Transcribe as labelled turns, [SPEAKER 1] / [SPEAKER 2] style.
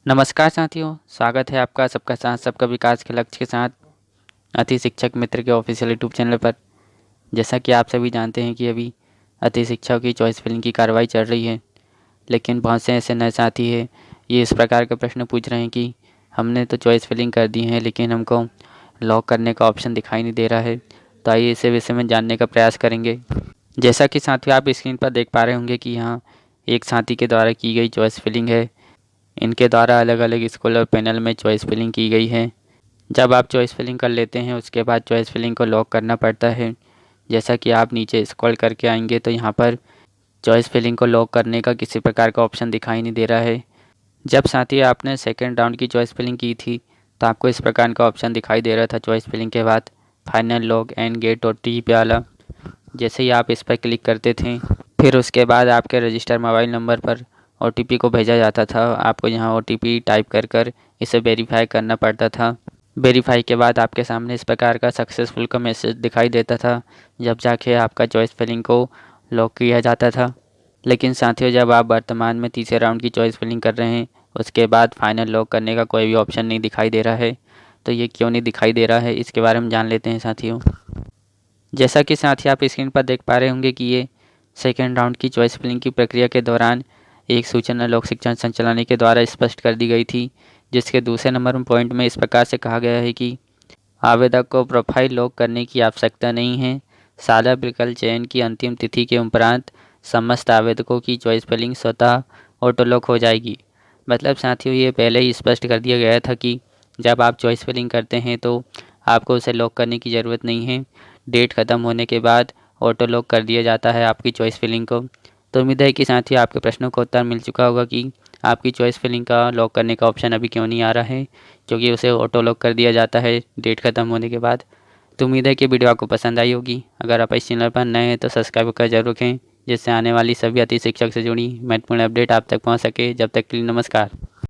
[SPEAKER 1] नमस्कार साथियों, स्वागत है आपका सबका साथ सबका विकास के लक्ष्य के साथ अति शिक्षक मित्र के ऑफिशियल यूट्यूब चैनल पर। जैसा कि आप सभी जानते हैं कि अभी अति शिक्षक की चॉइस फिलिंग की कार्रवाई चल रही है, लेकिन बहुत से ऐसे नए साथी हैं ये इस प्रकार के प्रश्न पूछ रहे हैं कि हमने तो चॉइस फिलिंग कर दी है लेकिन हमको लॉक करने का ऑप्शन दिखाई नहीं दे रहा है। तो आइए इसे विषय में जानने का प्रयास करेंगे। जैसा कि साथियों आप स्क्रीन पर देख पा रहे होंगे कि यहाँ एक साथी के द्वारा की गई चॉइस फिलिंग है। इनके द्वारा अलग अलग स्कूल और पैनल में चॉइस फिलिंग की गई है। जब आप चॉइस फिलिंग कर लेते हैं उसके बाद चॉइस फिलिंग को लॉक करना पड़ता है। जैसा कि आप नीचे स्क्रॉल करके आएंगे तो यहाँ पर चॉइस फिलिंग को लॉक करने का किसी प्रकार का ऑप्शन दिखाई नहीं दे रहा है। जब साथ ही आपने सेकेंड राउंड की चॉइस फिलिंग की थी तो आपको इस प्रकार का ऑप्शन दिखाई दे रहा था चॉइस फिलिंग के बाद final lock and get OTP वाला। जैसे ही आप इस पर क्लिक करते थे फिर उसके बाद आपके रजिस्टर मोबाइल नंबर पर OTP को भेजा जाता था। आपको यहाँ OTP टाइप कर इसे वेरीफाई करना पड़ता था। वेरीफाई के बाद आपके सामने इस प्रकार का सक्सेसफुल का मैसेज दिखाई देता था, जब जाके आपका चॉइस फिलिंग को लॉक किया जाता था। लेकिन साथियों जब आप वर्तमान में तीसरे राउंड की चॉइस फिलिंग कर रहे हैं उसके बाद फाइनल लॉक करने का कोई भी ऑप्शन नहीं दिखाई दे रहा है। तो ये क्यों नहीं दिखाई दे रहा है इसके बारे में जान लेते हैं साथियों। जैसा कि साथी आप स्क्रीन पर देख पा रहे होंगे कि ये सेकेंड राउंड की चॉइस फिलिंग की प्रक्रिया के दौरान एक सूचना लोक शिक्षण संचालनालय के द्वारा स्पष्ट कर दी गई थी, जिसके दूसरे नंबर पॉइंट में इस प्रकार से कहा गया है कि आवेदक को प्रोफाइल लॉक करने की आवश्यकता नहीं है। सादा विकल्प चयन की अंतिम तिथि के उपरांत समस्त आवेदकों की चॉइस फिलिंग स्वतः ऑटो लॉक हो जाएगी। मतलब साथियों ये पहले ही स्पष्ट कर दिया गया था कि जब आप चॉइस फिलिंग करते हैं तो आपको उसे लॉक करने की ज़रूरत नहीं है। डेट ख़त्म होने के बाद ऑटो लॉक कर दिया जाता है आपकी चॉइस फिलिंग को। तो उम्मीद है कि साथियों आपके प्रश्नों का उत्तर मिल चुका होगा कि आपकी चॉइस फिलिंग का लॉक करने का ऑप्शन अभी क्यों नहीं आ रहा है, क्योंकि उसे ऑटो लॉक कर दिया जाता है डेट ख़त्म होने के बाद। तो उम्मीद है कि वीडियो आपको पसंद आई होगी। अगर आप इस चैनल पर नए हैं तो सब्सक्राइब कर जरूर रखें, जिससे आने वाली सभी अति शिक्षक से जुड़ी महत्वपूर्ण अपडेट आप तक पहुंच सके। जब तक के लिए नमस्कार।